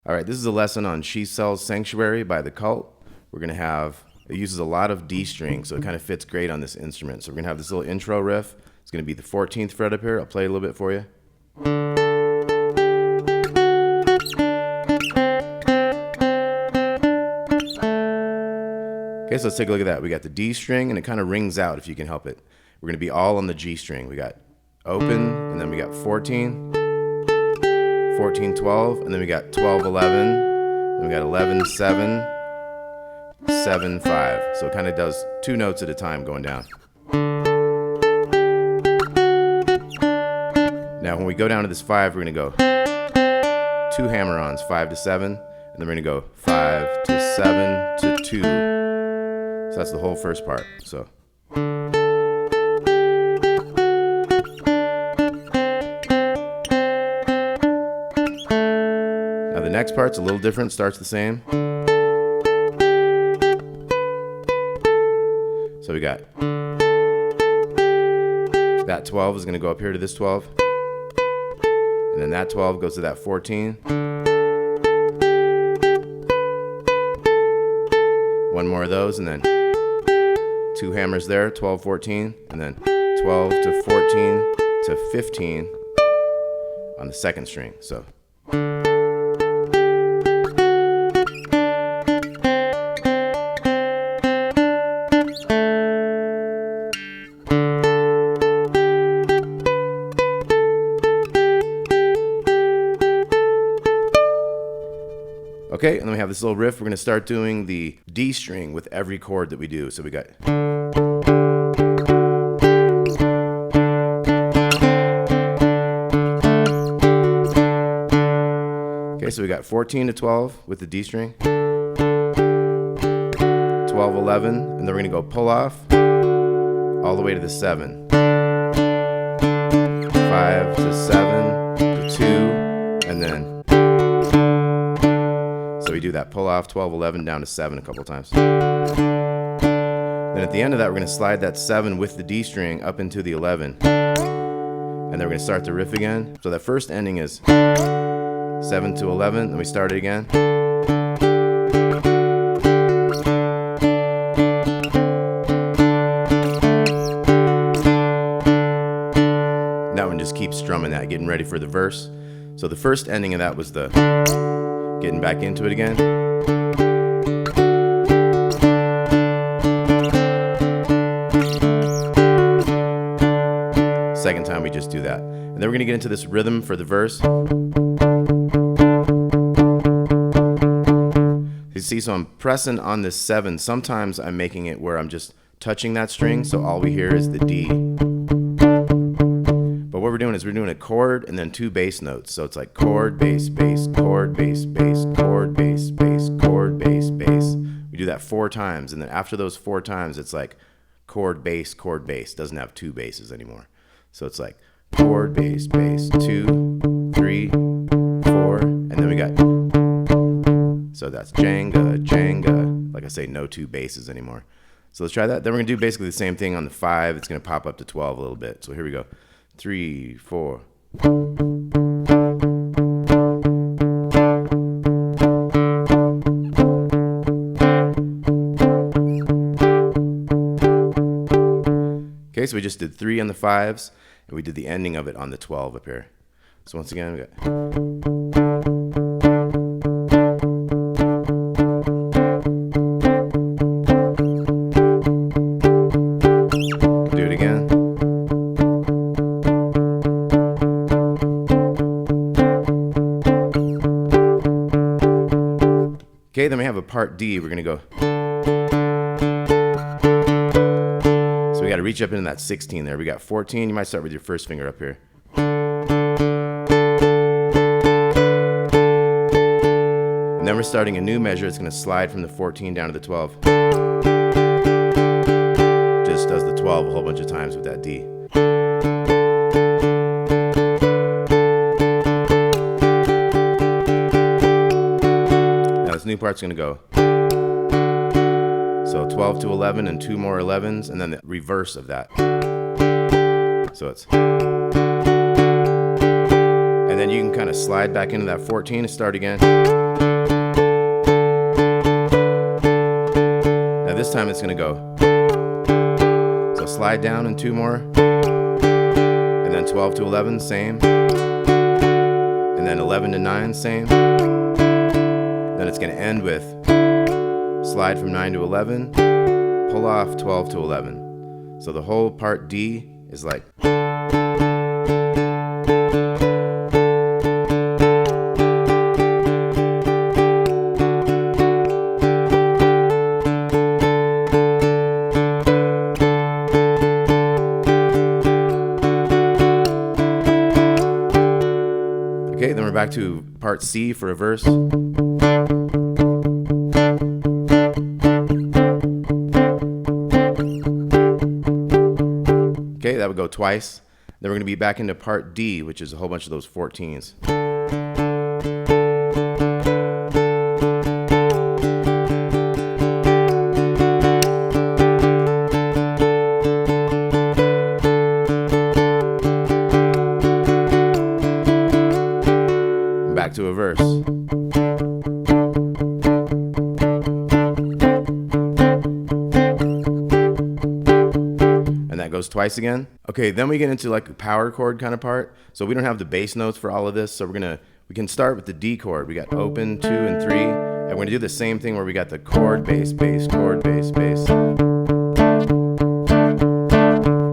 All right, this is a lesson on She Sells Sanctuary by The Cult. We're going to have, it uses a lot of D strings, so it kind of fits great on this instrument. So we're going to have this little intro riff. It's going to be the 14th fret up here. I'll play it a little bit for you. Okay, so let's take a look at that. We got the D string, and it kind of rings out if you can help it. We're going to be all on the G string. We got open, and then we got 14, 14, 12, and then we got 12, 11, then we got 11, 7, 7, 5. So it kind of does 2 notes at a time going down. Now when we go down to this 5, we're going to go 2 hammer-ons, 5 to 7, and then we're going to go 5 to 7 to 2. So that's the whole first part. So. Now the next part's a little different, starts the same. So we got that 12 is going to go up here to this 12. And then that 12 goes to that 14. One more of those, and then 2 hammers there, 12, 14, and then 12 to 14 to 15 on the second string. So. Okay, and then we have this little riff. We're going to start doing the D string with every chord that we do. So we got. Okay, so we got 14 to 12 with the D string. 12, 11, and then we're going to go pull off all the way to the 7. 5 to 7 to 2, and then. So we do that pull off 12, 11 down to 7 a couple times. Then at the end of that, we're going to slide that 7 with the D string up into the 11. And then we're going to start the riff again. So that first ending is 7 to 11, then we start it again. That one just keeps strumming that, getting ready for the verse. So the first ending of that was the getting back into it again. Second time we just do that. And then we're going to get into this rhythm for the verse. You see, so I'm pressing on this 7. Sometimes I'm making it where I'm just touching that string, so all we hear is the D. But what we're doing is we're doing a chord and then 2 bass notes. So it's like chord, bass, bass, chord, bass, bass, chord, bass, bass, chord, bass, bass. We do that 4 times, and then after those 4 times, it's like chord, bass, chord, bass. Doesn't have 2 basses anymore. So it's like chord, bass, bass, 2, 3, 4, and then we got. So that's Jenga, Jenga. Like I say, no 2 basses anymore. So let's try that. Then we're gonna do basically the same thing on the 5. It's gonna pop up to 12 a little bit. So here we go. 3, 4. Okay, so we just did 3 on the 5s, and we did the ending of it on the 12 up here. So once again, we got. Do it again. Okay, then we have a part D. We're going to go. So we got to reach up into that 16 there. We got 14. You might start with your first finger up here. And then we're starting a new measure. It's going to slide from the 14 down to the 12. Just does the 12 a whole bunch of times with that D. Now this new part's going to go. So 12 to 11 and 2 more 11s, and then the reverse of that. So it's. And then you can kind of slide back into that 14 and start again. this time it's gonna go. So slide down in 2 more, and then 12 to 11, same, and then 11 to 9, same. Then it's gonna end with slide from 9 to 11, pull off 12 to 11. So the whole part D is like. Okay, then we're back to part C for a verse. Okay, that would go twice. Then we're going to be back into part D, which is a whole bunch of those 14s. Back to a verse. And that goes twice again. Okay, then we get into like a power chord kind of part. So we don't have the bass notes for all of this, so we can start with the D chord. We got open, 2 and 3, and we're gonna do the same thing where we got the chord, bass, bass, chord, bass, bass,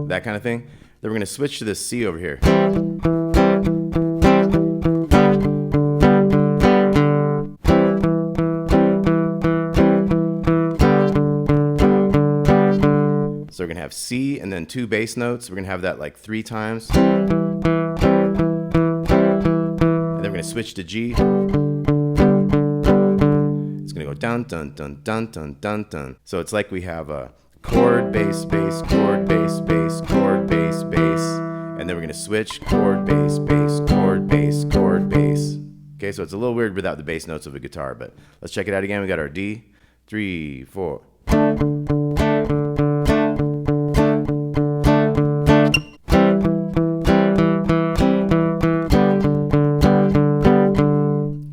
that kind of thing. Then we're gonna switch to this C over here. So we're gonna have C and then 2 bass notes. We're gonna have that like 3 times. And then we're gonna switch to G. It's gonna go dun dun dun dun dun dun dun. So it's like we have a chord, bass, bass, chord, bass, bass, chord, bass, bass. And then we're gonna switch chord, bass, bass, chord, bass, chord, bass. Okay, so it's a little weird without the bass notes of a guitar, but let's check it out again. We got our D, 3, 4.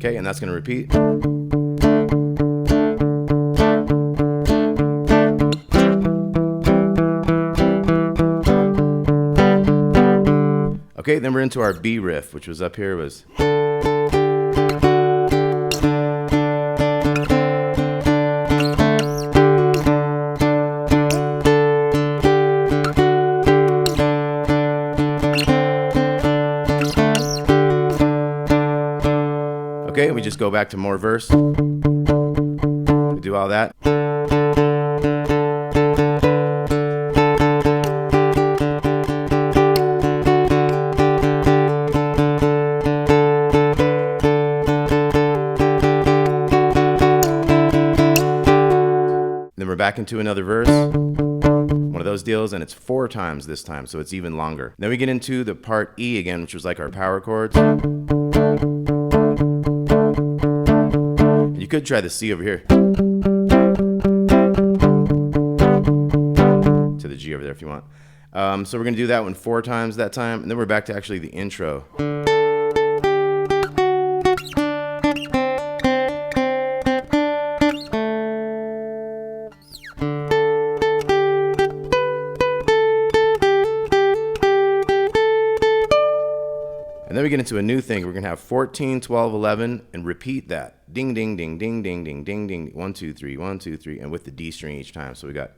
Okay, and that's going to repeat. Okay, then we're into our B riff, which was up here, was. Okay, we just go back to more verse. We do all that. Then we're back into another verse. One of those deals, and it's 4 times this time, so it's even longer. Then we get into the part E again, which was like our power chords. You could try the C over here. To the G over there if you want. So we're going to do that one 4 times that time, and then we're back to actually the intro. And then we get into a new thing. We're going to have 14, 12, 11, and repeat that. Ding, ding, ding, ding, ding, ding, ding, ding. 1, 2, 3, 1, 2, 3, and with the D string each time. So we got.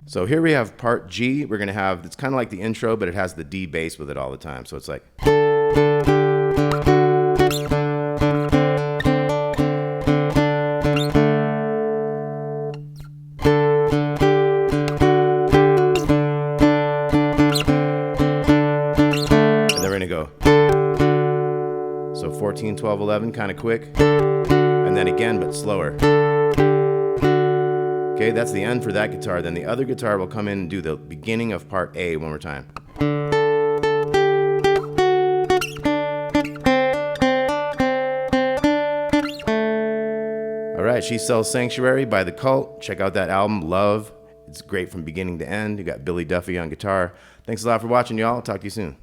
So here we have part G. We're going to have, it's kind of like the intro, but it has the D bass with it all the time. So it's like. Go. So 14, 12, 11, kind of quick, and then again, but slower. Okay, that's the end for that guitar. Then the other guitar will come in and do the beginning of part A one more time. All right, She Sells Sanctuary by The Cult. Check out that album, Love. It's great from beginning to end. You got Billy Duffy on guitar. Thanks a lot for watching, y'all. I'll talk to you soon.